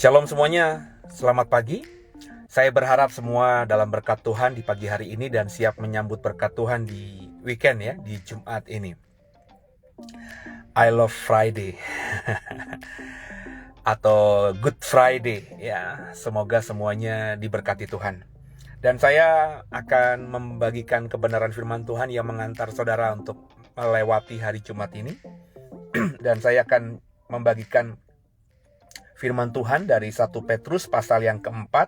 Shalom semuanya, selamat pagi. Saya berharap semua dalam berkat Tuhan di pagi hari ini dan siap menyambut berkat Tuhan di weekend ya, di Jumat ini. I love Friday atau Good Friday ya. Semoga semuanya diberkati Tuhan. Dan saya akan membagikan kebenaran firman Tuhan yang mengantar saudara untuk melewati hari Jumat ini. Dan saya akan membagikan firman Tuhan dari 1 Petrus pasal yang keempat,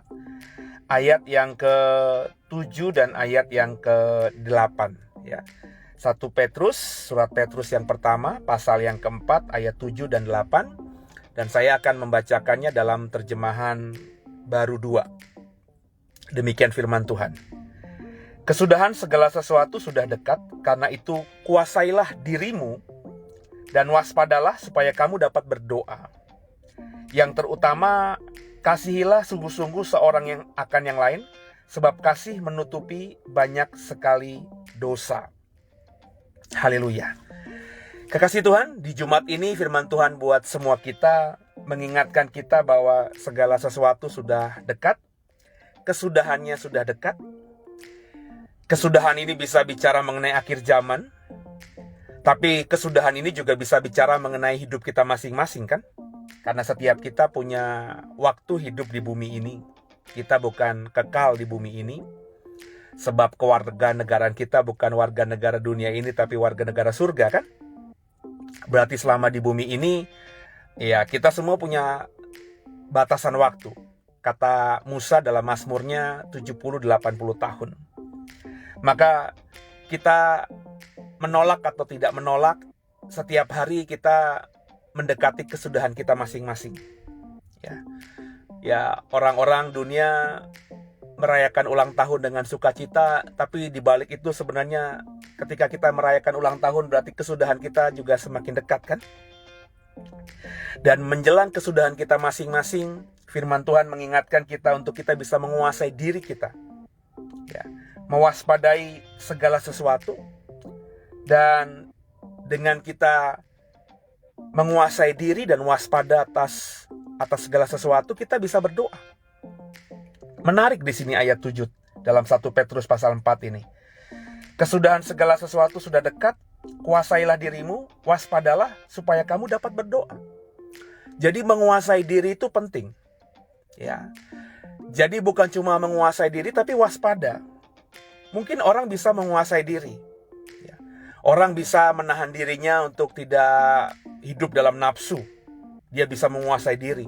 ayat yang ke-7 dan ayat yang ke-8 ya. 1 Petrus, surat Petrus yang pertama, pasal yang keempat, ayat 7 dan 8. Dan saya akan membacakannya dalam terjemahan baru 2. Demikian firman Tuhan. Kesudahan segala sesuatu sudah dekat, karena itu kuasailah dirimu dan waspadalah supaya kamu dapat berdoa. Yang terutama, kasihilah sungguh-sungguh seorang yang akan yang lain, sebab kasih menutupi banyak sekali dosa. Haleluya. Kekasih Tuhan, di Jumat ini firman Tuhan buat semua kita, mengingatkan kita bahwa segala sesuatu sudah dekat, kesudahannya sudah dekat. Kesudahan ini bisa bicara mengenai akhir zaman, tapi kesudahan ini juga bisa bicara mengenai hidup kita masing-masing kan? Karena setiap kita punya waktu hidup di bumi ini. Kita bukan kekal di bumi ini. Sebab kewarganegaraan kita bukan warga negara dunia ini, tapi warga negara surga kan? Berarti selama di bumi ini, ya kita semua punya batasan waktu. Kata Musa dalam Mazmurnya 70-80 tahun. Maka kita menolak atau tidak menolak, setiap hari kita mendekati kesudahan kita masing-masing. Ya, orang-orang dunia merayakan ulang tahun dengan sukacita, tapi di balik itu sebenarnya ketika kita merayakan ulang tahun berarti kesudahan kita juga semakin dekat kan? Dan menjelang kesudahan kita masing-masing, firman Tuhan mengingatkan kita untuk kita bisa menguasai diri kita. Ya, mewaspadai segala sesuatu, dan dengan kita menguasai diri dan waspada atas segala sesuatu, kita bisa berdoa. Menarik di sini ayat 7 dalam 1 Petrus pasal 4 ini. Kesudahan segala sesuatu sudah dekat, kuasailah dirimu, waspadalah supaya kamu dapat berdoa. Jadi menguasai diri itu penting. Ya. Jadi bukan cuma menguasai diri tapi waspada. Mungkin orang bisa menguasai diri. Ya. Orang bisa menahan dirinya untuk tidak hidup dalam nafsu. Dia bisa menguasai diri.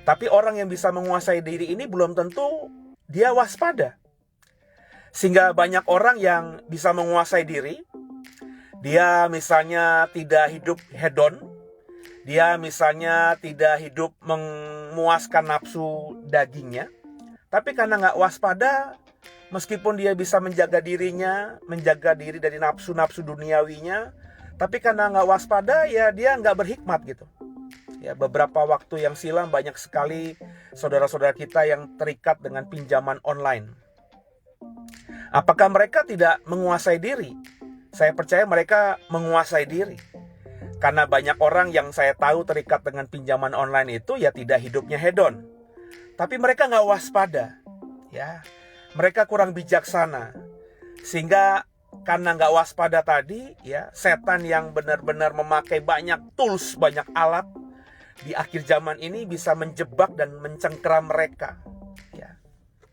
Tapi orang yang bisa menguasai diri ini belum tentu dia waspada. Sehingga banyak orang yang bisa menguasai diri, dia misalnya tidak hidup hedon, dia misalnya tidak hidup memuaskan nafsu dagingnya, tapi karena nggak waspada, meskipun dia bisa menjaga dirinya, menjaga diri dari nafsu-nafsu duniawinya, tapi karena nggak waspada, ya dia nggak berhikmat gitu. Ya, beberapa waktu yang silam banyak sekali saudara-saudara kita yang terikat dengan pinjaman online. Apakah mereka tidak menguasai diri? Saya percaya mereka menguasai diri. Karena banyak orang yang saya tahu terikat dengan pinjaman online itu ya tidak hidupnya hedon. Tapi mereka nggak waspada. Ya, mereka kurang bijaksana. Sehingga karena nggak waspada tadi, ya setan yang benar-benar memakai banyak tools, banyak alat, di akhir zaman ini bisa menjebak dan mencengkeram mereka. Ya.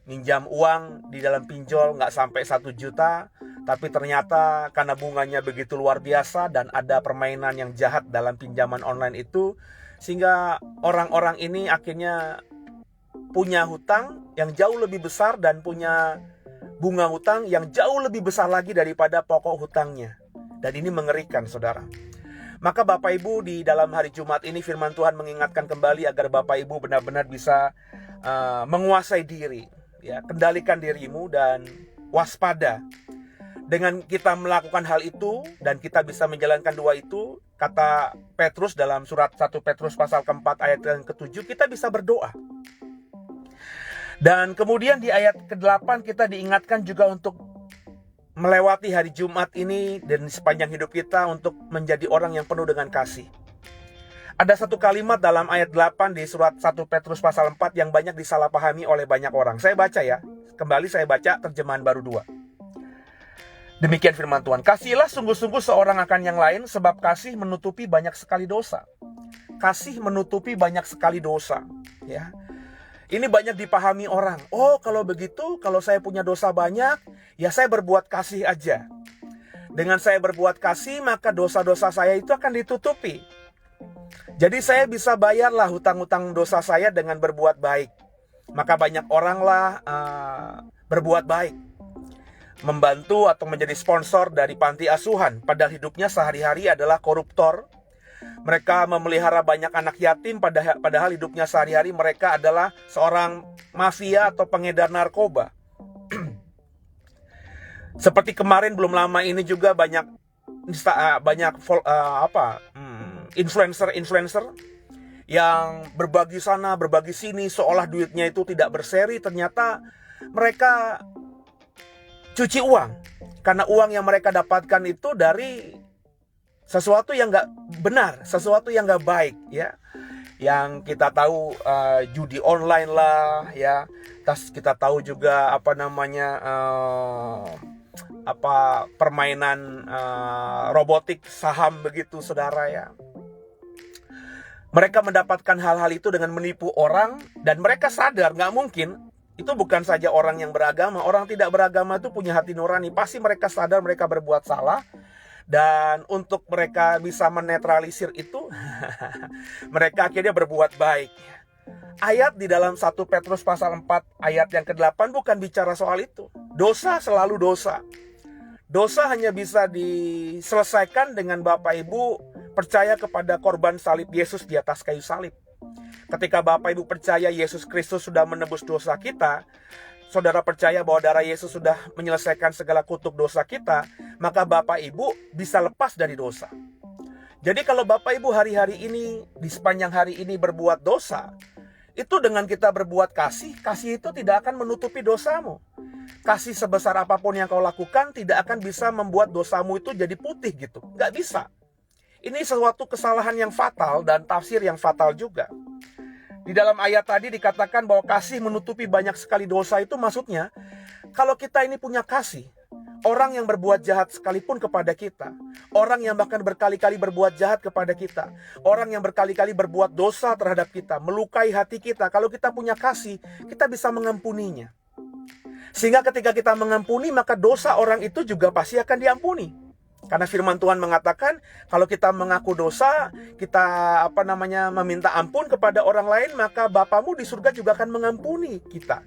Minjam uang di dalam pinjol nggak sampai 1 juta, tapi ternyata karena bunganya begitu luar biasa dan ada permainan yang jahat dalam pinjaman online itu, sehingga orang-orang ini akhirnya punya hutang yang jauh lebih besar dan punya bunga hutang yang jauh lebih besar lagi daripada pokok hutangnya. Dan ini mengerikan, saudara. Maka Bapak Ibu, di dalam hari Jumat ini firman Tuhan mengingatkan kembali agar Bapak Ibu benar-benar bisa menguasai diri. Ya, kendalikan dirimu dan waspada. Dengan kita melakukan hal itu dan kita bisa menjalankan dua itu, kata Petrus dalam surat 1 Petrus pasal keempat ayat yang ke-7, kita bisa berdoa. Dan kemudian di ayat ke-8 kita diingatkan juga untuk melewati hari Jumat ini dan sepanjang hidup kita untuk menjadi orang yang penuh dengan kasih. Ada satu kalimat dalam ayat 8 di surat 1 Petrus pasal 4 yang banyak disalahpahami oleh banyak orang. Saya baca ya. Kembali saya baca terjemahan baru 2. Demikian firman Tuhan. Kasihilah sungguh-sungguh seorang akan yang lain, sebab kasih menutupi banyak sekali dosa. Kasih menutupi banyak sekali dosa. Ya. Ini banyak dipahami orang. Oh, kalau begitu, kalau saya punya dosa banyak, ya saya berbuat kasih aja. Dengan saya berbuat kasih, maka dosa-dosa saya itu akan ditutupi. Jadi saya bisa bayarlah hutang-hutang dosa saya dengan berbuat baik. Maka banyak oranglah berbuat baik, membantu atau menjadi sponsor dari panti asuhan, padahal hidupnya sehari-hari adalah koruptor. Mereka memelihara banyak anak yatim, padahal hidupnya sehari-hari mereka adalah seorang mafia atau pengedar narkoba. Seperti kemarin belum lama ini juga banyak influencer yang berbagi sana, berbagi sini, seolah duitnya itu tidak berseri. Ternyata mereka cuci uang, karena uang yang mereka dapatkan itu dari sesuatu yang nggak benar, sesuatu yang nggak baik, ya. Yang kita tahu judi online lah, ya. Terus kita tahu juga permainan robotik saham begitu, saudara, ya. Mereka mendapatkan hal-hal itu dengan menipu orang, dan mereka sadar nggak mungkin. Itu bukan saja orang yang beragama, orang tidak beragama itu punya hati nurani. Pasti mereka sadar mereka berbuat salah, dan untuk mereka bisa menetralisir itu, mereka akhirnya berbuat baik. Ayat di dalam 1 Petrus pasal 4 ayat yang ke-8 bukan bicara soal itu. Dosa selalu dosa. Dosa hanya bisa diselesaikan dengan Bapak Ibu percaya kepada korban salib Yesus di atas kayu salib. Ketika Bapak Ibu percaya Yesus Kristus sudah menebus dosa kita, saudara percaya bahwa darah Yesus sudah menyelesaikan segala kutuk dosa kita, maka Bapak Ibu bisa lepas dari dosa. Jadi kalau Bapak Ibu hari-hari ini, di sepanjang hari ini berbuat dosa, itu dengan kita berbuat kasih, kasih itu tidak akan menutupi dosamu. Kasih sebesar apapun yang kau lakukan tidak akan bisa membuat dosamu itu jadi putih gitu. Nggak bisa. Ini sesuatu kesalahan yang fatal dan tafsir yang fatal juga. Di dalam ayat tadi dikatakan bahwa kasih menutupi banyak sekali dosa, itu maksudnya kalau kita ini punya kasih, orang yang berbuat jahat sekalipun kepada kita, orang yang bahkan berkali-kali berbuat jahat kepada kita, orang yang berkali-kali berbuat dosa terhadap kita, melukai hati kita, kalau kita punya kasih, kita bisa mengampuninya. Sehingga ketika kita mengampuni, maka dosa orang itu juga pasti akan diampuni. Karena firman Tuhan mengatakan, kalau kita mengaku dosa, kita meminta ampun kepada orang lain, maka Bapamu di surga juga akan mengampuni kita.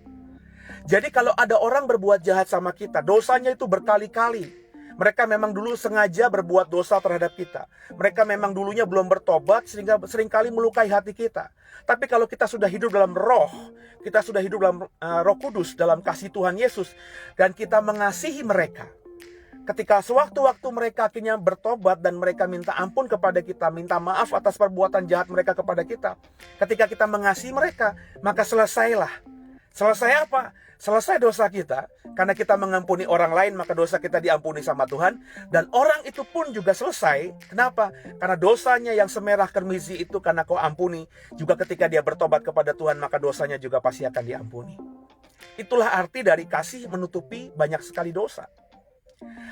Jadi kalau ada orang berbuat jahat sama kita, dosanya itu berkali-kali. Mereka memang dulu sengaja berbuat dosa terhadap kita. Mereka memang dulunya belum bertobat, sehingga seringkali melukai hati kita. Tapi kalau kita sudah hidup dalam roh, kita sudah hidup dalam Roh Kudus, dalam kasih Tuhan Yesus, dan kita mengasihi mereka, ketika sewaktu-waktu mereka akhirnya bertobat dan mereka minta ampun kepada kita, minta maaf atas perbuatan jahat mereka kepada kita, ketika kita mengasihi mereka, maka selesailah. Selesai apa? Selesai dosa kita. Karena kita mengampuni orang lain, maka dosa kita diampuni sama Tuhan. Dan orang itu pun juga selesai. Kenapa? Karena dosanya yang semerah kermisi itu karena kau ampuni. Juga ketika dia bertobat kepada Tuhan, maka dosanya juga pasti akan diampuni. Itulah arti dari kasih menutupi banyak sekali dosa.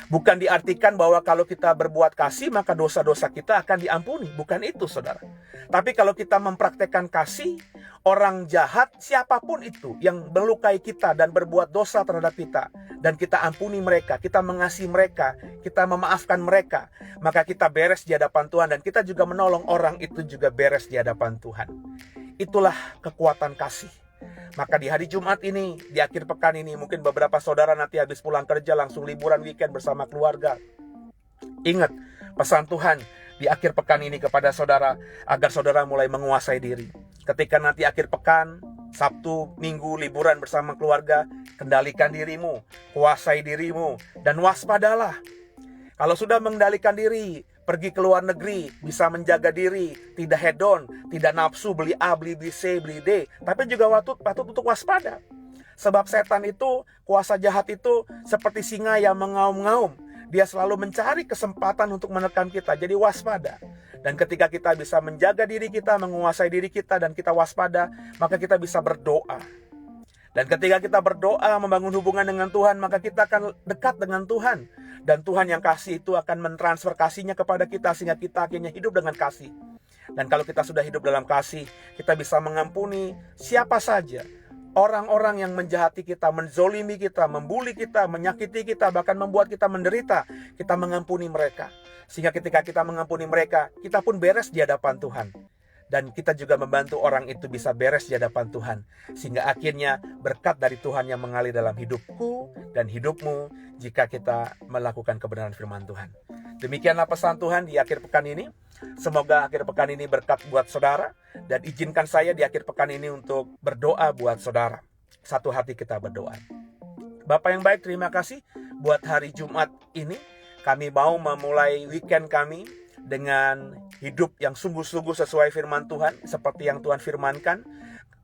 Bukan diartikan bahwa kalau kita berbuat kasih, maka dosa-dosa kita akan diampuni. Bukan itu, saudara. Tapi kalau kita mempraktekkan kasih, orang jahat, siapapun itu yang melukai kita dan berbuat dosa terhadap kita, dan kita ampuni mereka, kita mengasihi mereka, kita memaafkan mereka, maka kita beres di hadapan Tuhan, dan kita juga menolong orang itu juga beres di hadapan Tuhan. Itulah kekuatan kasih. Maka di hari Jumat ini, di akhir pekan ini, mungkin beberapa saudara nanti habis pulang kerja langsung liburan weekend bersama keluarga. Ingat pesan Tuhan di akhir pekan ini kepada saudara, agar saudara mulai menguasai diri. Ketika nanti akhir pekan, Sabtu, Minggu, liburan bersama keluarga, kendalikan dirimu, kuasai dirimu, dan waspadalah. Kalau sudah mengendalikan diri, pergi ke luar negeri, bisa menjaga diri, tidak hedon, tidak nafsu beli A, beli B, C, beli D, tapi juga patut untuk waspada. Sebab setan itu, kuasa jahat itu seperti singa yang mengaum-ngaum. Dia selalu mencari kesempatan untuk menekan kita. Jadi waspada. Dan ketika kita bisa menjaga diri kita, menguasai diri kita, dan kita waspada, maka kita bisa berdoa. Dan ketika kita berdoa, membangun hubungan dengan Tuhan, maka kita akan dekat dengan Tuhan. Dan Tuhan yang kasih itu akan mentransfer kasihnya kepada kita, sehingga kita akhirnya hidup dengan kasih. Dan kalau kita sudah hidup dalam kasih, kita bisa mengampuni siapa saja. Orang-orang yang menjahati kita, menzolimi kita, membuli kita, menyakiti kita, bahkan membuat kita menderita, kita mengampuni mereka. Sehingga ketika kita mengampuni mereka, kita pun beres di hadapan Tuhan. Dan kita juga membantu orang itu bisa beres di hadapan Tuhan. Sehingga akhirnya berkat dari Tuhan yang mengalir dalam hidupku dan hidupmu jika kita melakukan kebenaran firman Tuhan. Demikianlah pesan Tuhan di akhir pekan ini. Semoga akhir pekan ini berkat buat saudara. Dan izinkan saya di akhir pekan ini untuk berdoa buat saudara. Satu hati kita berdoa. Bapak yang baik, terima kasih buat hari Jumat ini. Kami mau memulai weekend kami dengan hidup yang sungguh-sungguh sesuai firman Tuhan, seperti yang Tuhan firmankan.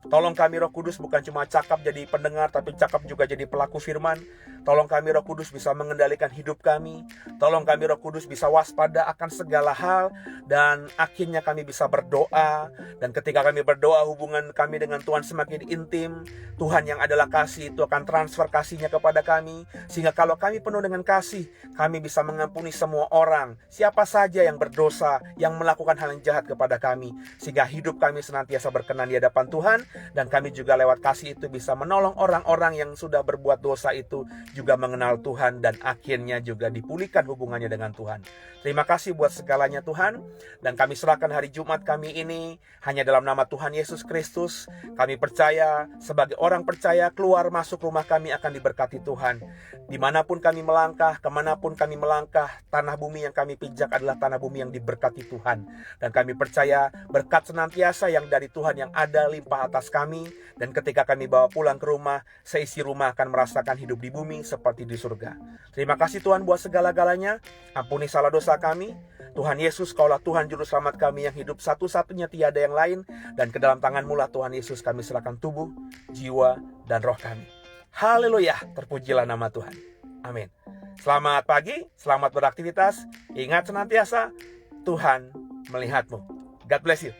Tolong kami Roh Kudus bukan cuma cakap jadi pendengar, tapi cakap juga jadi pelaku firman. Tolong kami Roh Kudus bisa mengendalikan hidup kami. Tolong kami Roh Kudus bisa waspada akan segala hal. Dan akhirnya kami bisa berdoa. Dan ketika kami berdoa, hubungan kami dengan Tuhan semakin intim. Tuhan yang adalah kasih itu akan transfer kasihnya kepada kami. Sehingga kalau kami penuh dengan kasih, kami bisa mengampuni semua orang, siapa saja yang berdosa, yang melakukan hal yang jahat kepada kami. Sehingga hidup kami senantiasa berkenan di hadapan Tuhan. Dan kami juga lewat kasih itu bisa menolong orang-orang yang sudah berbuat dosa itu juga mengenal Tuhan dan akhirnya juga dipulihkan hubungannya dengan Tuhan. Terima kasih buat segalanya Tuhan. Dan kami serahkan hari Jumat kami ini hanya dalam nama Tuhan Yesus Kristus. Kami percaya, sebagai orang percaya, keluar masuk rumah kami akan diberkati Tuhan. Dimanapun kami melangkah, kemanapun kami melangkah, tanah bumi yang kami pijak adalah tanah bumi yang diberkati Tuhan. Dan kami percaya berkat senantiasa yang dari Tuhan yang ada limpah atas kami. Dan ketika kami bawa pulang ke rumah, seisi rumah akan merasakan hidup di bumi seperti di surga. Terima kasih Tuhan buat segala-galanya. Ampuni salah dosa kami. Tuhan Yesus, Kaulah Tuhan Juru Selamat kami yang hidup satu-satunya, tiada yang lain. Dan ke dalam tangan-Mu lah Tuhan Yesus kami serahkan tubuh, jiwa, dan roh kami. Haleluya, terpujilah nama Tuhan. Amin. Selamat pagi, selamat beraktivitas. Ingat senantiasa, Tuhan melihatmu. God bless you.